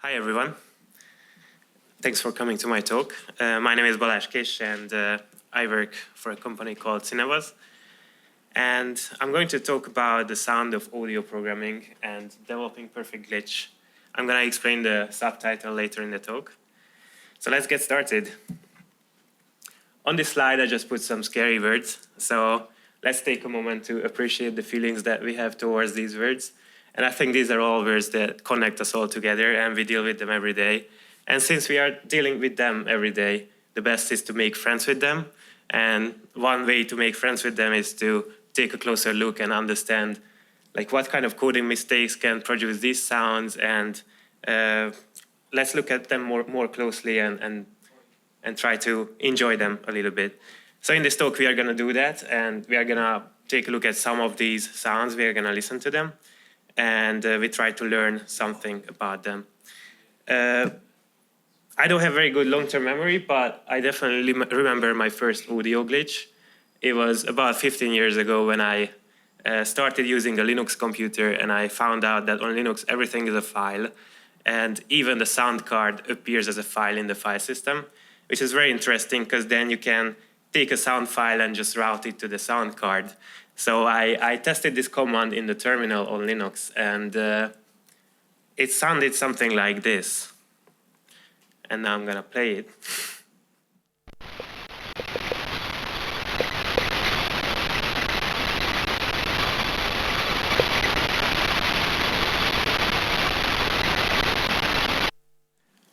Hi everyone. Thanks for coming to my talk. My name is Balazs Kiss and I work for a company called Cinevas. And I'm going to talk about the sound of audio programming and developing perfect glitch. I'm going to explain the subtitle later in the talk. So let's get started. On this slide, I just put some scary words. So let's take a moment to appreciate the feelings that we have towards these words. And I think these are all words that connect us all together, and we deal with them every day. And since we are dealing with them every day, the best is to make friends with them. And one way to make friends with them is to take a closer look and understand what kind of coding mistakes can produce these sounds. And let's look at them more closely and try to enjoy them a little bit. So in this talk, we are going to do that. And we are going to take a look at some of these sounds. We are going to listen to them. And we try to learn something about them. I don't have very good long-term memory, but I definitely remember my first audio glitch. It was about 15 years ago when I started using a Linux computer, and I found out that on Linux everything is a file, and even the sound card appears as a file in the file system, which is very interesting because then you can take a sound file and just route it to the sound card. So I tested this command in the terminal on Linux, and it sounded something like this. And now I'm going to play it.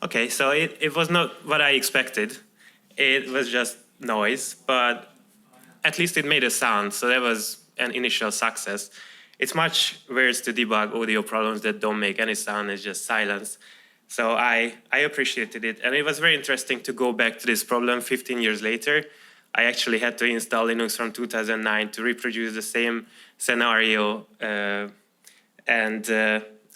Okay, so it was not what I expected. It was just noise, but at least it made a sound, so that was an initial success. It's much worse to debug audio problems that don't make any sound, it's just silence. So I appreciated it, and it was very interesting to go back to this problem 15 years later. I actually had to install Linux from 2009 to reproduce the same scenario, and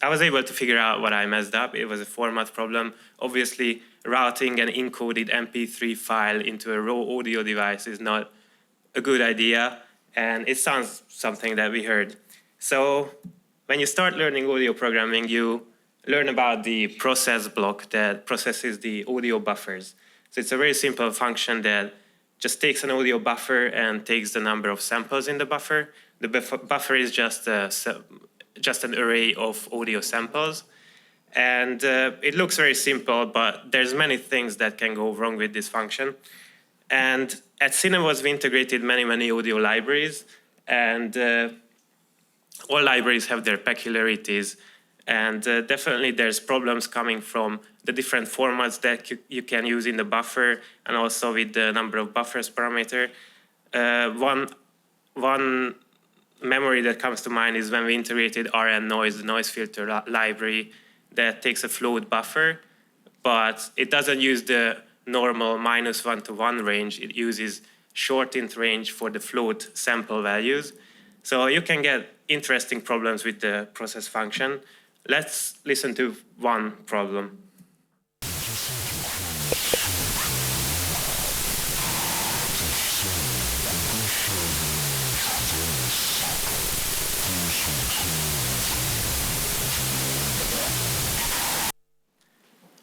I was able to figure out what I messed up. It was a format problem. Obviously, routing an encoded MP3 file into a raw audio device is not a good idea, and it sounds something that we heard. So when you start learning audio programming, you learn about the process block that processes the audio buffers. So it's a very simple function that just takes an audio buffer and takes the number of samples in the buffer. The buffer is just an array of audio samples. And it looks very simple, but there's many things that can go wrong with this function. And at Cinevas, we integrated many audio libraries, and all libraries have their peculiarities. And definitely there's problems coming from the different formats that you can use in the buffer, and also with the number of buffers parameter. One memory that comes to mind is when we integrated RN noise, the noise filter library that takes a float buffer, but it doesn't use the normal -1 to 1 range. It uses shortened range for the float sample values. So you can get interesting problems with the process function. Let's listen to one problem.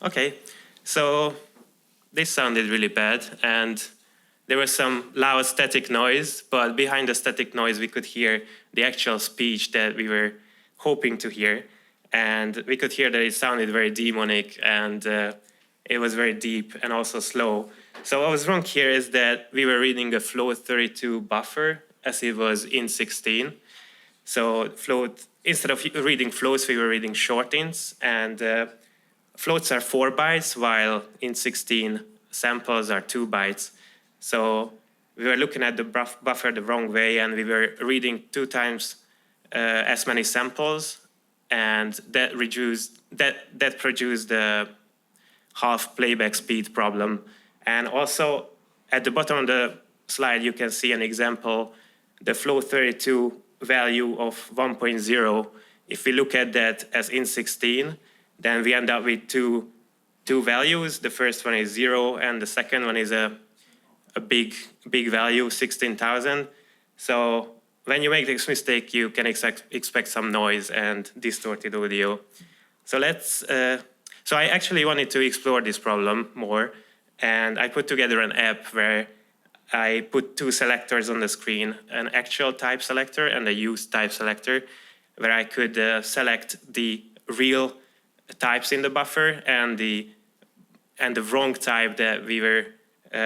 Okay, so this sounded really bad, and there was some loud static noise, but behind the static noise we could hear the actual speech that we were hoping to hear. And we could hear that it sounded very demonic, and it was very deep and also slow. So what was wrong here is that we were reading a float 32 buffer as it was in 16. So instead of reading floats, we were reading shortens, and floats are 4 bytes, while in 16 samples are 2 bytes. So we were looking at the buffer the wrong way, and we were reading 2 times as many samples. And that produced the half playback speed problem. And also at the bottom of the slide, you can see an example, the float 32 value of 1.0. If we look at that as in 16, then we end up with two values. The first one is 0, and the second one is a big value, 16,000. So when you make this mistake, you can expect some noise and distorted audio. So let's So I actually wanted to explore this problem more, and I put together an app where I put two selectors on the screen, an actual type selector and a use type selector, where I could select the real types in the buffer and the wrong type that we were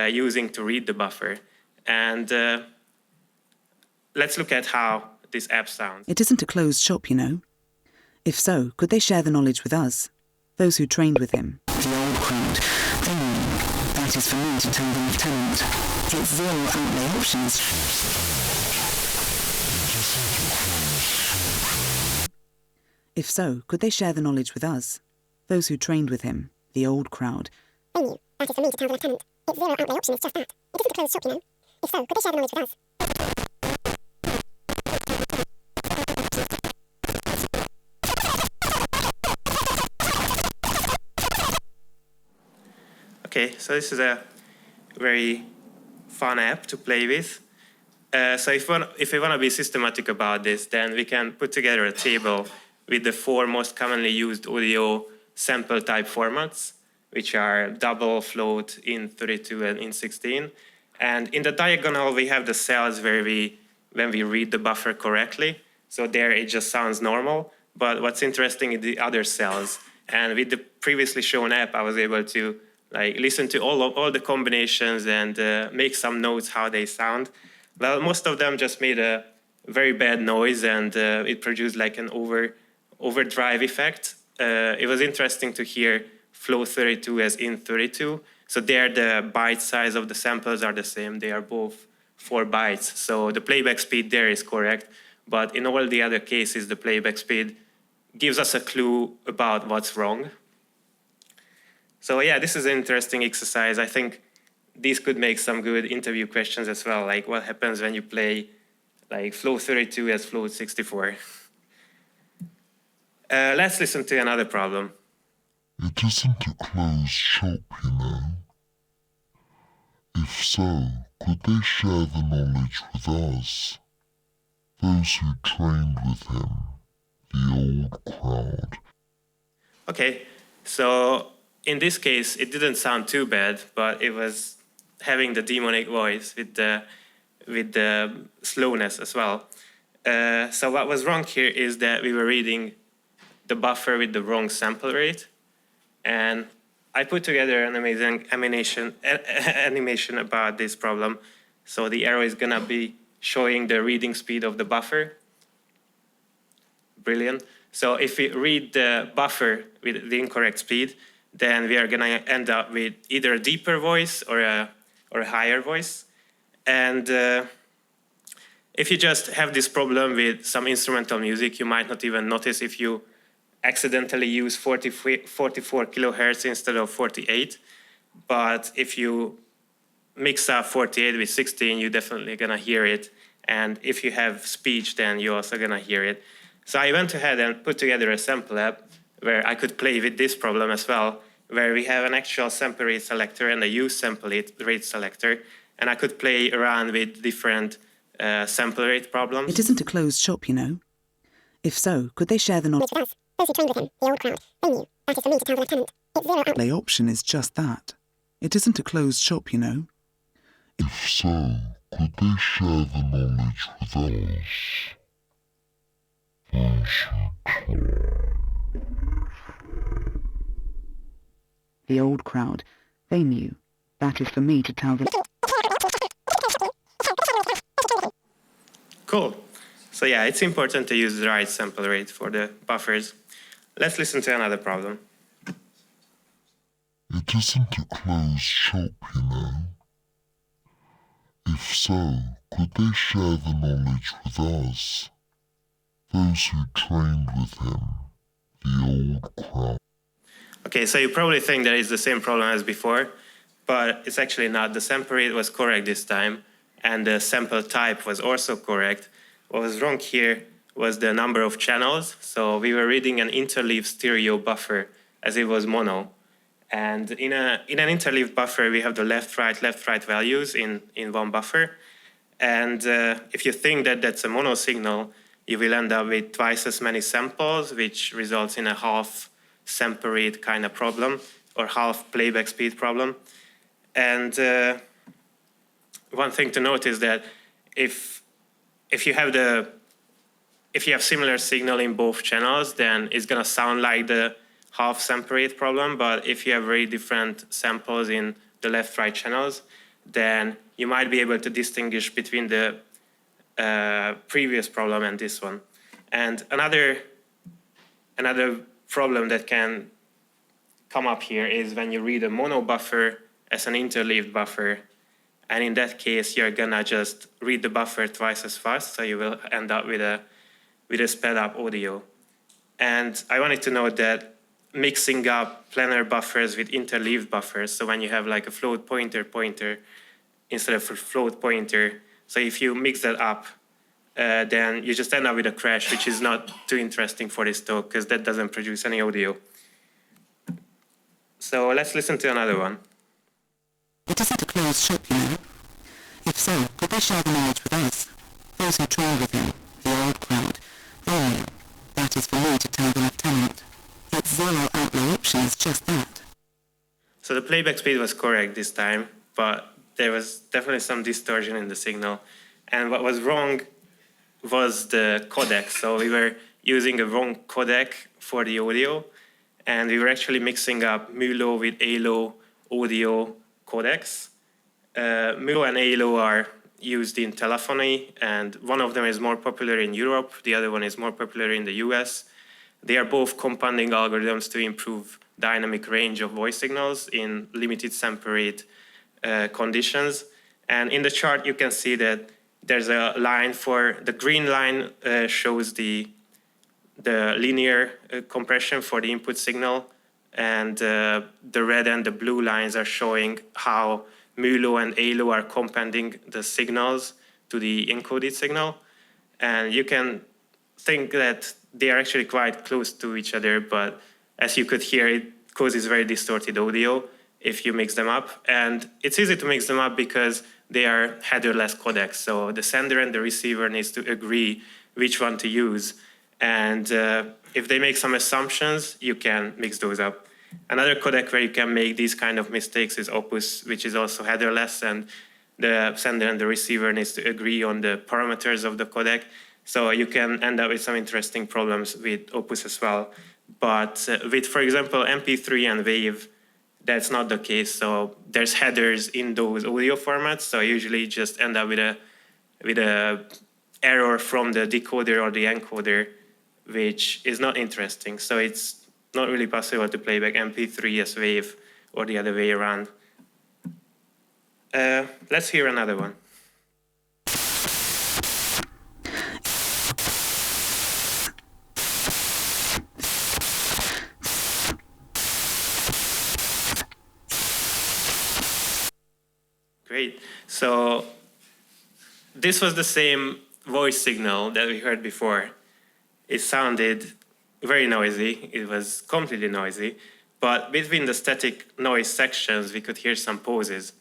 using to read the buffer. And let's look at how this app sounds. It isn't a closed shop, you know. If so, could they share the knowledge with us, those who trained with him? The old crowd, they knew. That is for me to tell the lieutenant. It's zero outlay options. If so, could they share the knowledge with us, those who trained with him, the old crowd? They knew. That is for me to tell the lieutenant. It's zero outlay option, it's just that. It isn't a closed shop, you know. If so, could they share the knowledge with us? Okay, so this is a very fun app to play with. So if we want to be systematic about this, then we can put together a table with the 4 most commonly used audio sample type formats, which are double, float, int32, and int16. And in the diagonal, we have the cells where when we read the buffer correctly. So there it just sounds normal. But what's interesting is the other cells. And with the previously shown app, I was able to listen to all the combinations and make some notes how they sound. Well, most of them just made a very bad noise, and it produced like an overdrive effect. It was interesting to hear float 32 as int32. So there the byte size of the samples are the same. They are both 4 bytes. So the playback speed there is correct. But in all the other cases, the playback speed gives us a clue about what's wrong. So yeah, this is an interesting exercise. I think these could make some good interview questions as well, like what happens when you play like float 32 as float 64. Let's listen to another problem. It isn't a closed shop, you know. If so, could they share the knowledge with us, those who trained with him, the old crowd? Okay, so in this case, it didn't sound too bad, but it was having the demonic voice with the slowness as well. So what was wrong here is that we were reading the buffer with the wrong sample rate. And I put together an amazing animation about this problem. So the arrow is gonna be showing the reading speed of the buffer. Brilliant. So if we read the buffer with the incorrect speed, then we are gonna end up with either a deeper voice or a higher voice. And if you just have this problem with some instrumental music, you might not even notice if you accidentally use 44 kilohertz instead of 48. But if you mix up 48 with 16, you're definitely gonna hear it. And if you have speech, then you're also gonna hear it. So I went ahead and put together a sample app where I could play with this problem as well, where we have an actual sample rate selector and a use sample rate selector. And I could play around with different sample rate problems. It isn't a closed shop, you know. If so, could they share the knowledge with us? Those who trained with him, the old crowd. They knew. That is for me to tell the lieutenant. It's zero outlay option is just that. It isn't a closed shop, you know. If so, could they share the knowledge with us? The old crowd. They knew. That is for me to tell them. Cool. So yeah, it's important to use the right sample rate for the buffers. Let's listen to another problem. It isn't a closed shop, you know. If so, could they share the knowledge with us, those who trained with him, the old crowd? Okay, so you probably think that it's the same problem as before, but it's actually not. The sample rate was correct this time, and the sample type was also correct. What was wrong here was the number of channels. So we were reading an interleaved stereo buffer as it was mono. And in an interleaved buffer, we have the left-right values in one buffer. And if you think that that's a mono signal, you will end up with twice as many samples, which results in a half sample rate kind of problem, or half playback speed problem. And one thing to note is that if you have similar signal in both channels, then it's going to sound like the half sample rate problem. But if you have very different samples in the left-right channels, then you might be able to distinguish between the previous problem and this one. And another problem that can come up here is when you read a mono buffer as an interleaved buffer. And in that case, you're gonna just read the buffer twice as fast, so you will end up with a sped up audio. And I wanted to note that mixing up planar buffers with interleaved buffers, so when you have like a float pointer instead of a float pointer, so if you mix that up, then you just end up with a crash, which is not too interesting for this talk because that doesn't produce any audio. So let's listen to another one. It isn't a closed shop, you know. If so, could they share the knowledge with us? Those who trained with him, the old crowd. They, that is for me to tell the lieutenant. It's zero outlay options, just that. So the playback speed was correct this time, but there was definitely some distortion in the signal. And what was wrong was the codec. So we were using a wrong codec for the audio, and we were actually mixing up MULO with ALO audio codecs. MULO and ALO are used in telephony, and one of them is more popular in Europe, the other one is more popular in the US. They are both compounding algorithms to improve dynamic range of voice signals in limited sample rate conditions. And in the chart, you can see that there's a line for the green line shows the linear compression for the input signal, and the red and the blue lines are showing how MULO and ALO are compounding the signals to the encoded signal. And you can think that they are actually quite close to each other, but as you could hear, it causes very distorted audio if you mix them up. And it's easy to mix them up because they are headerless codecs. So the sender and the receiver needs to agree which one to use. And if they make some assumptions, you can mix those up. Another codec where you can make these kind of mistakes is Opus, which is also headerless, and the sender and the receiver needs to agree on the parameters of the codec. So you can end up with some interesting problems with Opus as well. But with, for example, MP3 and WAVE, that's not the case. So there's headers in those audio formats. So I usually just end up with a error from the decoder or the encoder, which is not interesting. So it's not really possible to play back MP3 as WAVE or the other way around. Let's hear another one. Great. So this was the same voice signal that we heard before. It sounded very noisy. It was completely noisy. But between the static noise sections, we could hear some pauses,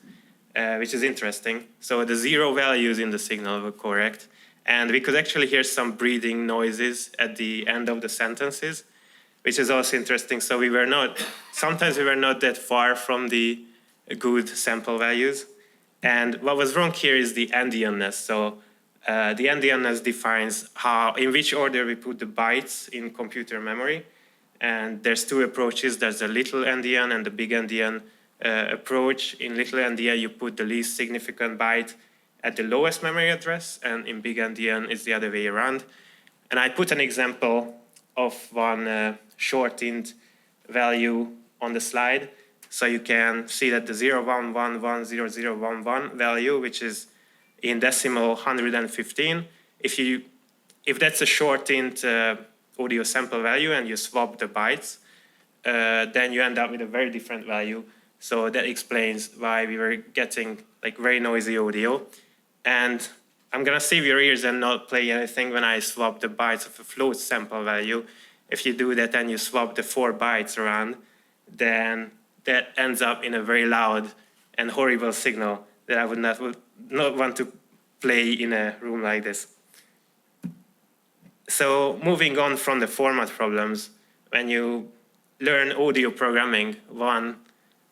which is interesting. So the zero values in the signal were correct. And we could actually hear some breathing noises at the end of the sentences, which is also interesting. So sometimes we were not that far from the good sample values. And what was wrong here is the endianness. So the endianness defines in which order we put the bytes in computer memory. And there's two approaches. There's the little endian and the big endian approach. In little endian, you put the least significant byte at the lowest memory address, and in big endian, it's the other way around. And I put an example of one shortened value on the slide. So you can see that the 0110011 value, which is in decimal 115, if that's a shortened audio sample value and you swap the bytes, then you end up with a very different value. So that explains why we were getting like very noisy audio. And I'm gonna save your ears and not play anything when I swap the bytes of a float sample value. If you do that and you swap the 4 bytes around, then that ends up in a very loud and horrible signal that I would not want to play in a room like this. So moving on from the format problems, when you learn audio programming, one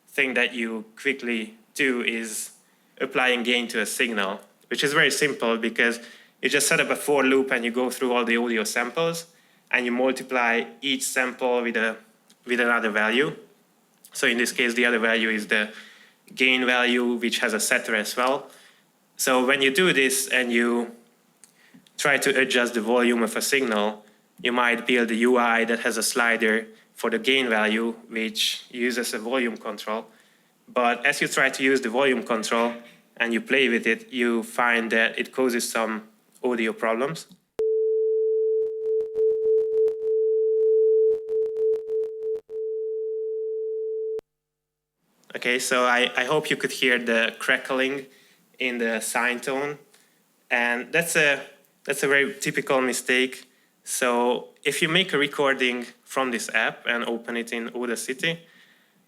thing that you quickly do is applying gain to a signal, which is very simple because you just set up a for loop and you go through all the audio samples and you multiply each sample with another value. So in this case, the other value is the gain value, which has a setter as well. So when you do this and you try to adjust the volume of a signal, you might build a UI that has a slider for the gain value, which uses a volume control. But as you try to use the volume control and you play with it, you find that it causes some audio problems. Okay, so I hope you could hear the crackling in the sine tone. And that's a very typical mistake. So if you make a recording from this app and open it in Audacity,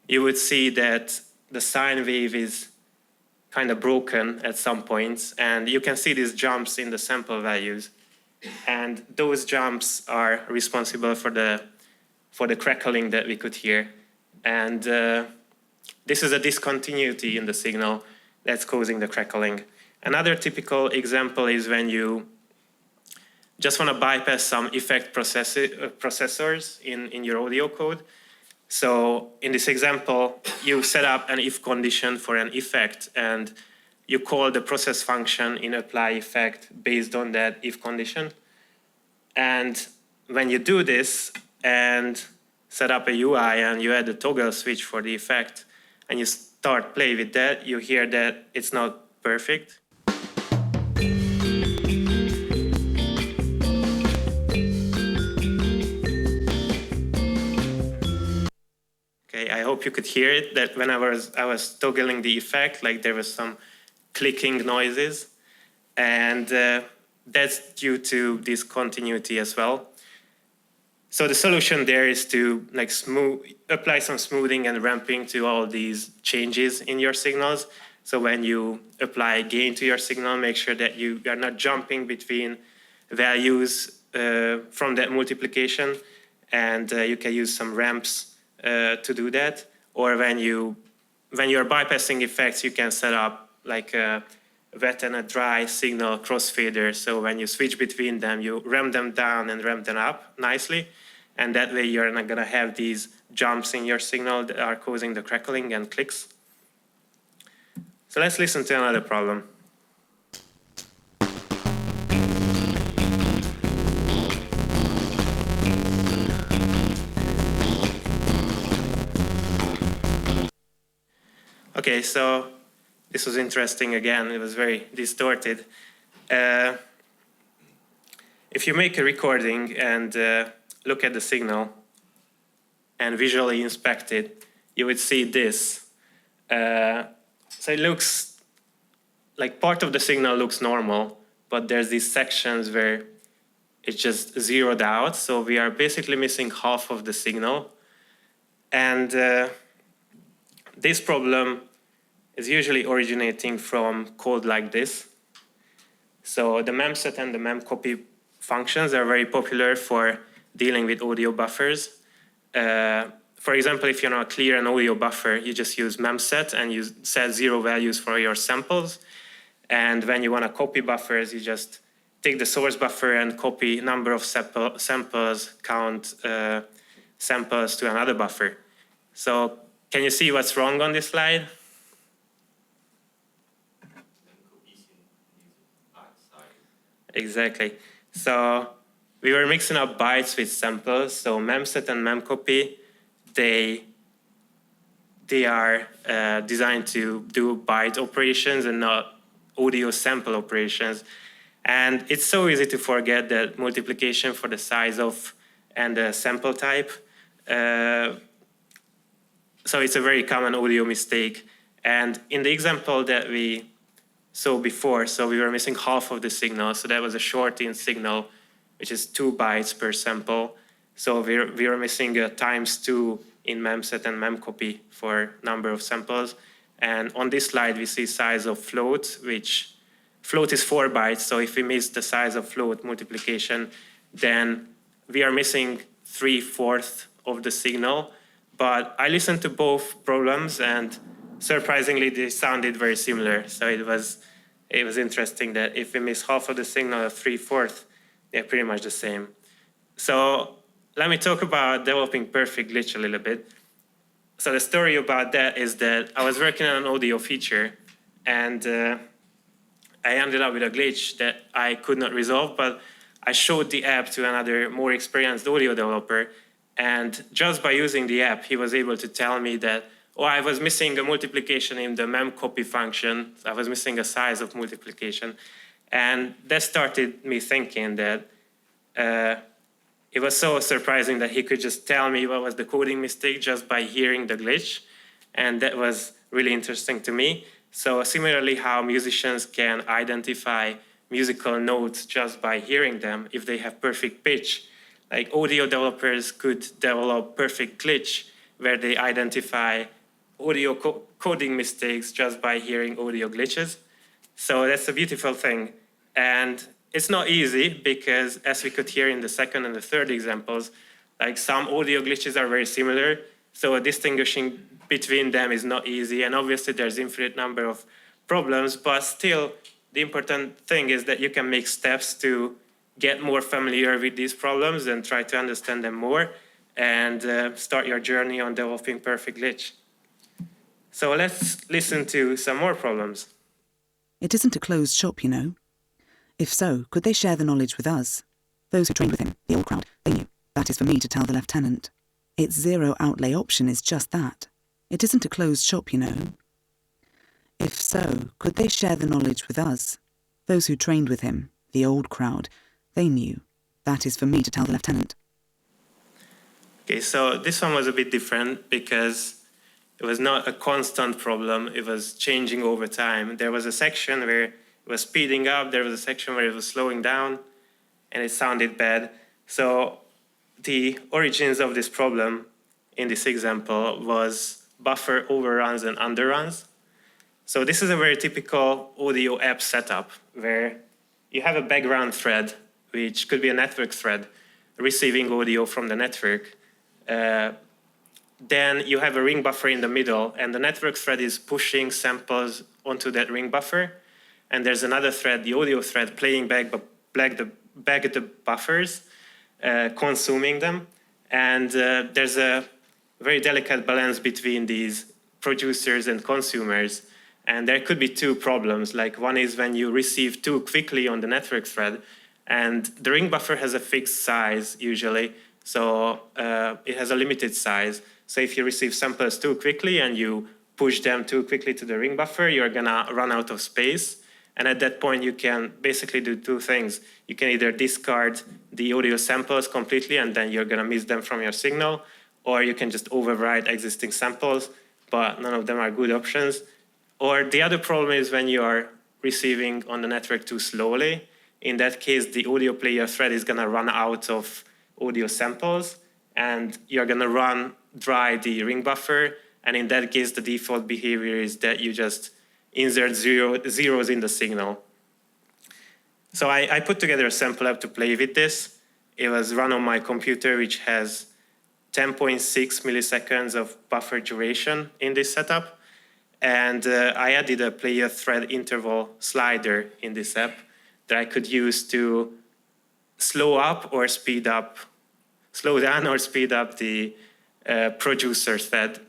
you would see that the sine wave is kind of broken at some points, and you can see these jumps in the sample values. And those jumps are responsible for the crackling that we could hear. And this is a discontinuity in the signal that's causing the crackling. Another typical example is when you just want to bypass some effect processors in your audio code. So in this example, you set up an if condition for an effect, and you call the process function in apply effect based on that if condition. And when you do this and set up a UI and you add a toggle switch for the effect, and you start play with that, you hear that it's not perfect. Okay, I hope you could hear it, that when I was toggling the effect, like there was some clicking noises, and that's due to discontinuity as well. So the solution there is to apply some smoothing and ramping to all these changes in your signals. So when you apply gain to your signal, make sure that you are not jumping between values from that multiplication, and you can use some ramps to do that. Or when you're bypassing effects, you can set up like a wet and a dry signal crossfader. So when you switch between them, you ramp them down and ramp them up nicely. And that way you're not going to have these jumps in your signal that are causing the crackling and clicks. So let's listen to another problem. Okay, so this was interesting again. It was very distorted. If you make a recording and look at the signal and visually inspect it, you would see this. So it looks like part of the signal looks normal, but there's these sections where it's just zeroed out. So we are basically missing half of the signal. And this problem is usually originating from code like this. So the memset and the memcopy functions are very popular for dealing with audio buffers. For example, if you want to clear an audio buffer, you just use memset and you set 0 values for your samples. And when you want to copy buffers, you just take the source buffer and copy number of samples, count samples to another buffer. So can you see what's wrong on this slide? Exactly. So we were mixing up bytes with samples. So memset and memcopy, they are designed to do byte operations and not audio sample operations. And it's so easy to forget that multiplication for the size of and the sample type. So it's a very common audio mistake. And in the example that we saw before, so we were missing half of the signal. So that was a short-in signal, which is 2 bytes per sample. So we were missing ×2 in memset and memcopy for number of samples. And on this slide, we see size of float, which float is 4 bytes. So if we miss the size of float multiplication, then we are missing 3/4 of the signal. But I listened to both problems, and surprisingly, they sounded very similar. So it was interesting that if we miss half of the signal or 3/4, they're pretty much the same. So let me talk about developing perfect glitch a little bit. So the story about that is that I was working on an audio feature, and I ended up with a glitch that I could not resolve, but I showed the app to another more experienced audio developer, and just by using the app, he was able to tell me that, oh, I was missing a multiplication in the memcopy function. I was missing a size of multiplication. And that started me thinking that it was so surprising that he could just tell me what was the coding mistake just by hearing the glitch. And that was really interesting to me. So similarly, how musicians can identify musical notes just by hearing them if they have perfect pitch. Like audio developers could develop perfect glitch where they identify audio coding mistakes just by hearing audio glitches. So that's a beautiful thing. And it's not easy because, as we could hear in the second and the third examples, like some audio glitches are very similar. So distinguishing between them is not easy. And obviously there's infinite number of problems, but still the important thing is that you can make steps to get more familiar with these problems and try to understand them more and start your journey on developing perfect glitch. So let's listen to some more problems. It isn't a closed shop, you know. If so, could they share the knowledge with us? Those who trained with him, the old crowd, they knew. That is for me to tell the lieutenant. Its zero outlay option is just that. It isn't a closed shop, you know. If so, could they share the knowledge with us? Those who trained with him, the old crowd, they knew. That is for me to tell the lieutenant. Okay, so this one was a bit different because it was not a constant problem. It was changing over time. There was a section where it was speeding up. There was a section where it was slowing down, and it sounded bad. So the origins of this problem in this example was buffer overruns and underruns. So this is a very typical audio app setup where you have a background thread, which could be a network thread, receiving audio from the network. Then you have a ring buffer in the middle, and the network thread is pushing samples onto that ring buffer. And there's another thread, the audio thread, playing back the buffers, consuming them. And there's a very delicate balance between these producers and consumers. And there could be two problems. Like one is when you receive too quickly on the network thread, and the ring buffer has a fixed size usually. So it has a limited size. So if you receive samples too quickly and you push them too quickly to the ring buffer, you're gonna run out of space. And at that point, you can basically do two things. You can either discard the audio samples completely and then you're gonna miss them from your signal, or you can just override existing samples, but none of them are good options. Or the other problem is when you are receiving on the network too slowly. In that case, the audio player thread is gonna run out of audio samples, and you're gonna run dry the ring buffer. And in that case, the default behavior is that you just insert zeros in the signal. So I put together a sample app to play with this. It was run on my computer, which has 10.6 milliseconds of buffer duration in this setup. And I added a player thread interval slider in this app that I could use to slow down or speed up the producer thread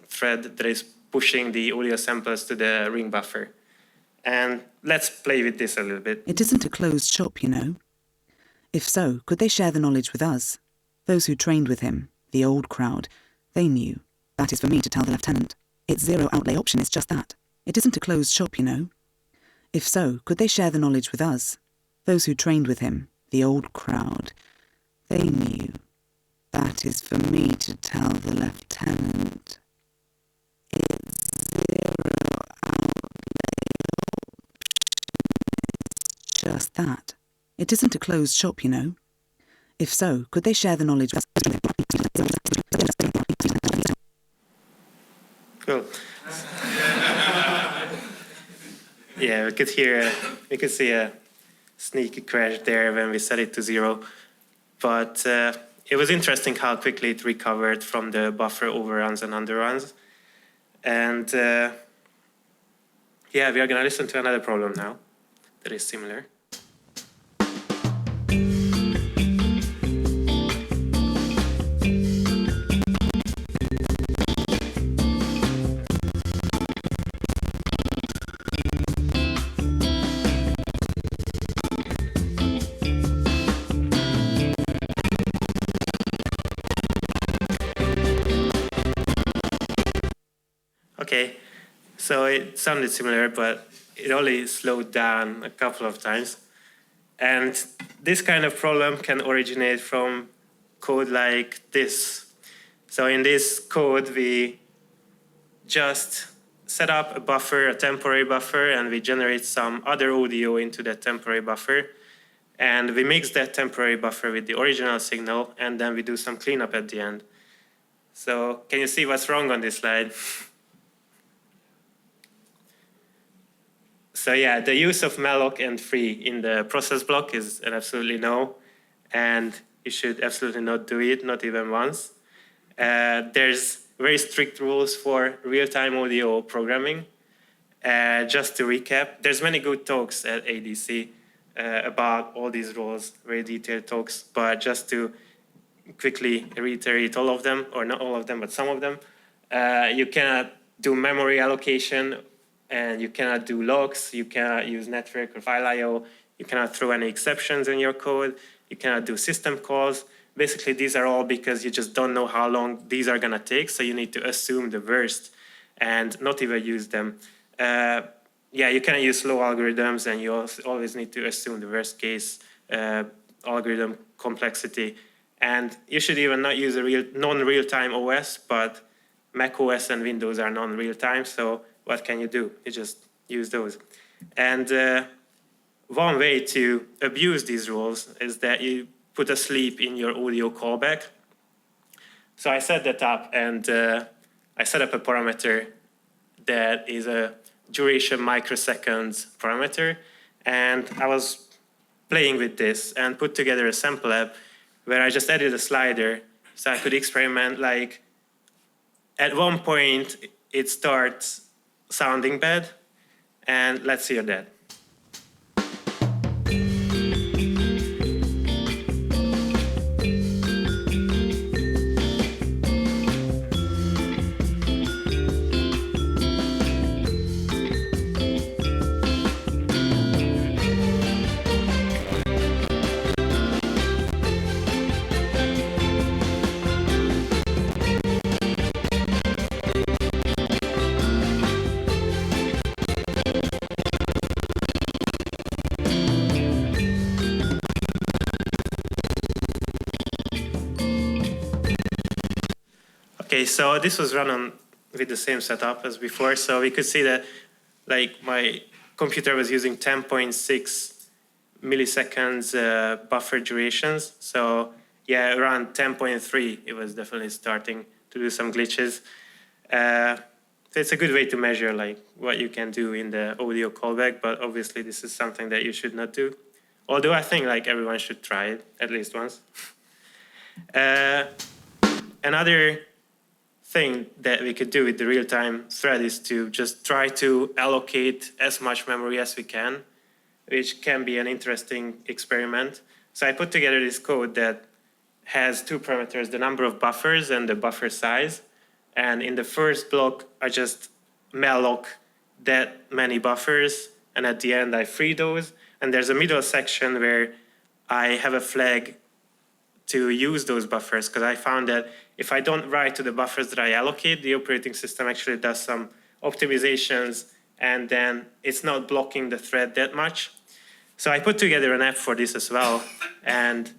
that is pushing the audio samples to the ring buffer. And let's play with this a little bit. It isn't a closed shop, you know. If so, could they share the knowledge with us? Those who trained with him, the old crowd, they knew. That is for me to tell the lieutenant. Its zero outlay option is just that. It isn't a closed shop, you know. If so, could they share the knowledge with us? Those who trained with him, the old crowd, they knew. That is for me to tell the lieutenant. Its zero outlay option is just that. It isn't a closed shop, you know. If so, could they share the knowledge with us? Cool. Yeah, we could see a sneaky crash there when we set it to 0. But it was interesting how quickly it recovered from the buffer overruns and underruns. And yeah, we are going to listen to another problem now that is similar. Okay, so it sounded similar, but it only slowed down a couple of times. And this kind of problem can originate from code like this. So in this code, we just set up a buffer, a temporary buffer, and we generate some other audio into that temporary buffer. And we mix that temporary buffer with the original signal, and then we do some cleanup at the end. So can you see what's wrong on this slide? So yeah, the use of malloc and free in the process block is an absolutely no, and you should absolutely not do it, not even once. There's very strict rules for real-time audio programming. Just to recap, there's many good talks at ADC about all these rules, very detailed talks, but just to quickly reiterate all of them, or not all of them, but some of them, you cannot do memory allocation, and you cannot do locks, you cannot use network or file I/O, you cannot throw any exceptions in your code, you cannot do system calls. Basically, these are all because you just don't know how long these are gonna take, so you need to assume the worst and not even use them. Yeah, you cannot use slow algorithms, and you always need to assume the worst case algorithm complexity. And you should even not use a non-real-time OS, but Mac OS and Windows are non-real-time, so what can you do? You just use those. And one way to abuse these rules is that you put a sleep in your audio callback. So I set that up, and I set up a parameter that is a duration microseconds parameter. And I was playing with this and put together a sample app where I just added a slider so I could experiment. Like at one point, it starts sounding bad, and let's hear that. Okay, so this was run on with the same setup as before. So we could see that like my computer was using 10.6 milliseconds buffer durations. So yeah, around 10.3, it was definitely starting to do some glitches. So it's a good way to measure like what you can do in the audio callback, but obviously this is something that you should not do. Although I think like everyone should try it at least once. Another thing that we could do with the real-time thread is to just try to allocate as much memory as we can, which can be an interesting experiment. So I put together this code that has two parameters, the number of buffers and the buffer size. And in the first block, I just malloc that many buffers, and at the end I free those. And there's a middle section where I have a flag to use those buffers, because I found that if I don't write to the buffers that I allocate, the operating system actually does some optimizations, and then it's not blocking the thread that much. So I put together an app for this as well, and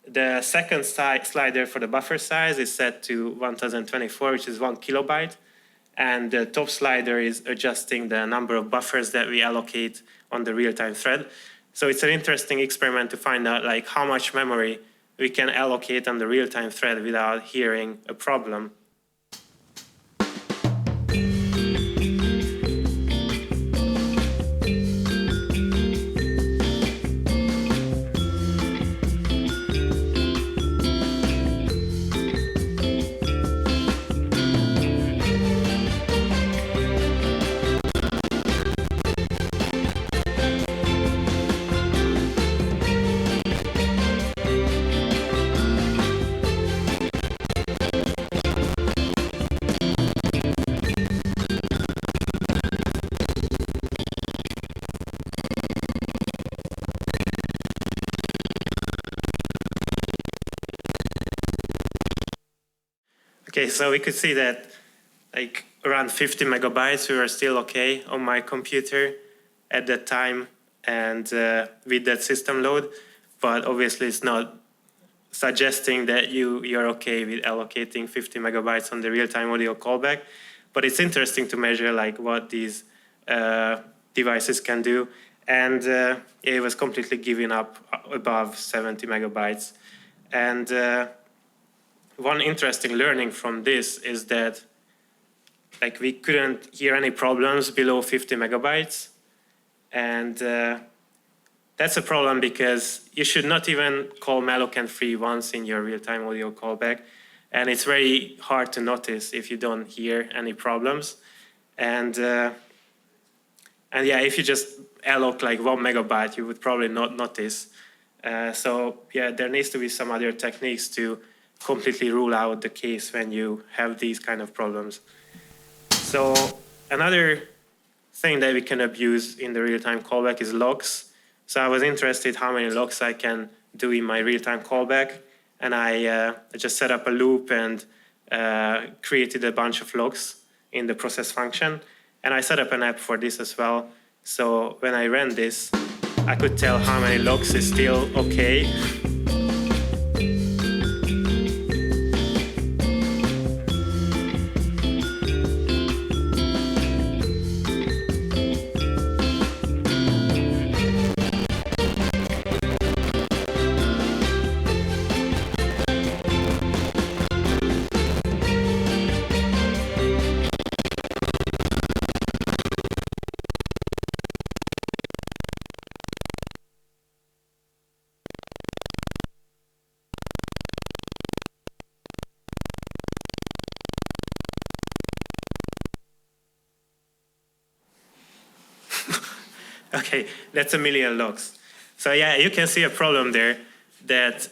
the second slider for the buffer size is set to 1024, which is 1 kilobyte, and the top slider is adjusting the number of buffers that we allocate on the real-time thread. So it's an interesting experiment to find out like how much memory we can allocate on the real-time thread without hearing a problem. Okay, so we could see that like around 50 megabytes, we were still okay on my computer at that time and with that system load. But obviously it's not suggesting that you're okay with allocating 50 megabytes on the real-time audio callback. But it's interesting to measure like what these devices can do. And it was completely giving up above 70 megabytes. And one interesting learning from this is that like we couldn't hear any problems below 50 megabytes. And that's a problem because you should not even call malloc and free once in your real-time audio callback. And it's very hard to notice if you don't hear any problems. And yeah, if you just alloc like 1 megabyte, you would probably not notice. So yeah, there needs to be some other techniques to completely rule out the case when you have these kind of problems. So another thing that we can abuse in the real-time callback is logs. So I was interested how many logs I can do in my real-time callback. And I just set up a loop and created a bunch of logs in the process function. And I set up an app for this as well. So when I ran this, I could tell how many logs is still okay. Okay, that's 1 million logs. So yeah, you can see a problem there that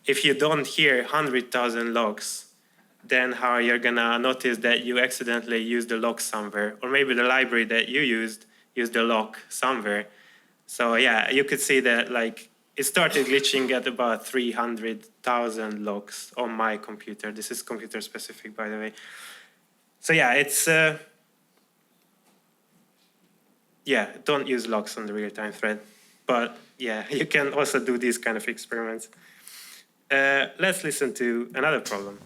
if you don't hear 100,000 logs, then how you're gonna notice that you accidentally used the log somewhere, or maybe the library that you used the log somewhere. So yeah, you could see that like it started glitching at about 300,000 logs on my computer. This is computer specific, by the way. So yeah, it's yeah, don't use logs on the real-time thread. But yeah, you can also do these kind of experiments. Let's listen to another problem.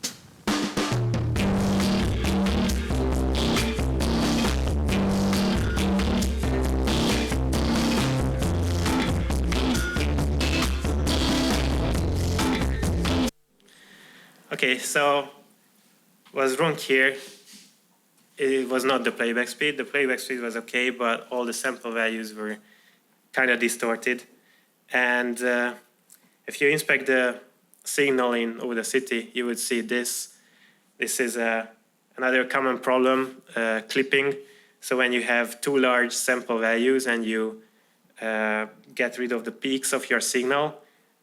Okay, so what's wrong here? It was not the playback speed. The playback speed was okay, but all the sample values were kind of distorted. And if you inspect the signal in Audacity, you would see this. This is another common problem, clipping. So when you have too large sample values and you get rid of the peaks of your signal,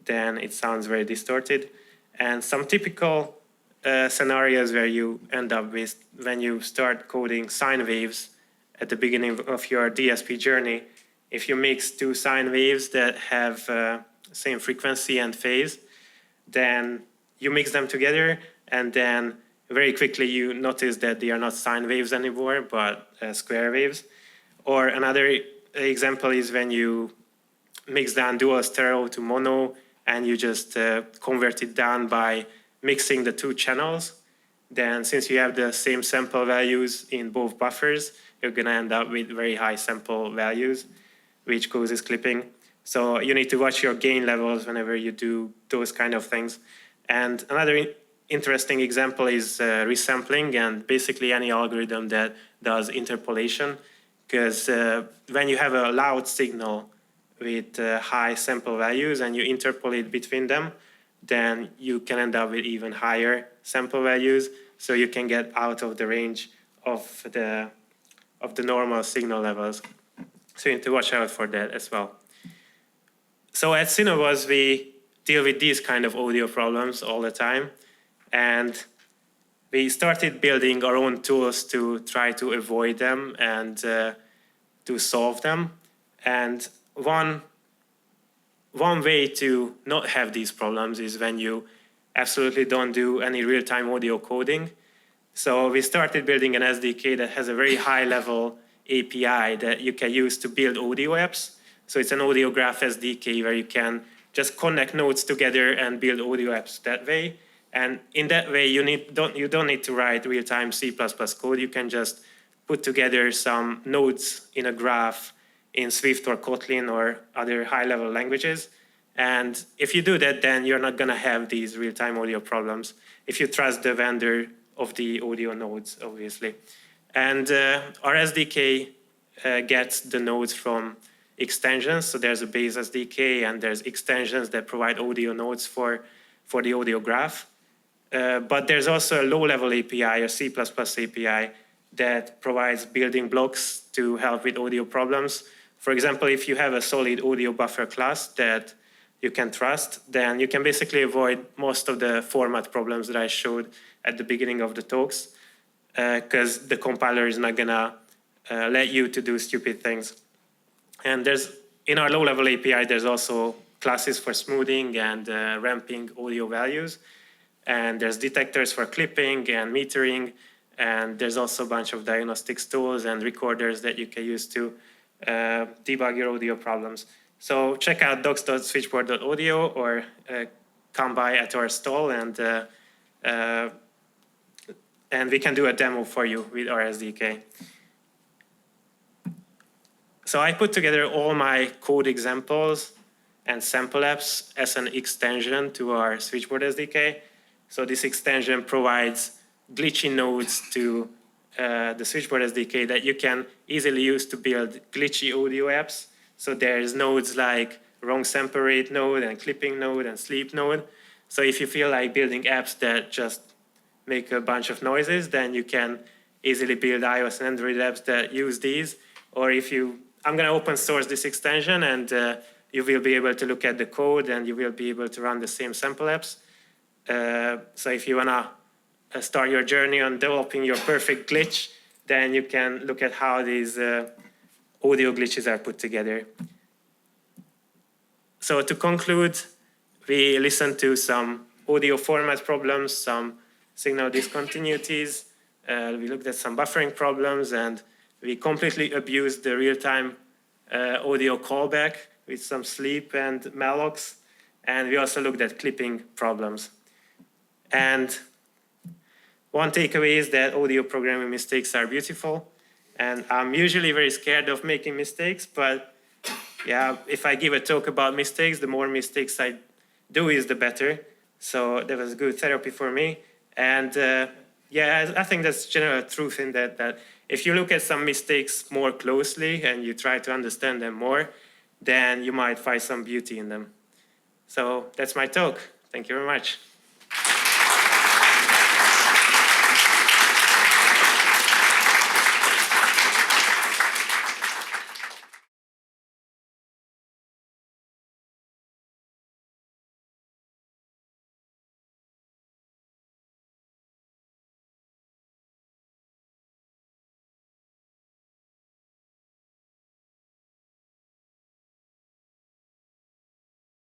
then it sounds very distorted. And some typical scenarios where you end up with when you start coding sine waves at the beginning of your DSP journey, if you mix two sine waves that have same frequency and phase, then you mix them together and then very quickly you notice that they are not sine waves anymore, but square waves. Or another example is when you mix down dual stereo to mono and you just convert it down by mixing the two channels. Then since you have the same sample values in both buffers, you're gonna end up with very high sample values, which causes clipping. So you need to watch your gain levels whenever you do those kind of things. And another interesting example is resampling and basically any algorithm that does interpolation. Because when you have a loud signal with high sample values and you interpolate between them, then you can end up with even higher sample values. So you can get out of the range of the normal signal levels. So you need to watch out for that as well. So at Synovos, we deal with these kind of audio problems all the time. And we started building our own tools to try to avoid them and to solve them. And one way to not have these problems is when you absolutely don't do any real-time audio coding. So we started building an SDK that has a very high-level API that you can use to build audio apps. So it's an audio graph SDK where you can just connect nodes together and build audio apps that way. And in that way, you don't need to write real-time C++ code. You can just put together some nodes in a graph in Swift or Kotlin or other high-level languages. And if you do that, then you're not going to have these real-time audio problems if you trust the vendor of the audio nodes, obviously. And our SDK gets the nodes from extensions. So there's a base SDK, and there's extensions that provide audio nodes for the audio graph. But there's also a low-level API, a C++ API, that provides building blocks to help with audio problems. For example, if you have a solid audio buffer class that you can trust, then you can basically avoid most of the format problems that I showed at the beginning of the talks, because the compiler is not gonna let you to do stupid things. And in our low-level API, there's also classes for smoothing and ramping audio values. And there's detectors for clipping and metering. And there's also a bunch of diagnostics tools and recorders that you can use to debug your audio problems. So check out docs.switchboard.audio or come by at our stall, and we can do a demo for you with our SDK. So I put together all my code examples and sample apps as an extension to our Switchboard SDK. So this extension provides glitchy nodes to the Switchboard SDK that you can easily use to build glitchy audio apps. So there's nodes like wrong sample rate node and clipping node and sleep node. So if you feel like building apps that just make a bunch of noises, then you can easily build iOS and Android apps that use these. Or I'm going to open source this extension, and you will be able to look at the code, and you will be able to run the same sample apps. So if you want to start your journey on developing your perfect glitch, then you can look at how these audio glitches are put together. So to conclude, we listened to some audio format problems, some signal discontinuities. We looked at some buffering problems, and we completely abused the real-time audio callback with some sleep and mallocs. And we also looked at clipping problems. And one takeaway is that audio programming mistakes are beautiful. And I'm usually very scared of making mistakes, but yeah, if I give a talk about mistakes, the more mistakes I do is the better. So that was good therapy for me. And yeah, I think that's general truth in that if you look at some mistakes more closely and you try to understand them more, then you might find some beauty in them. So that's my talk. Thank you very much.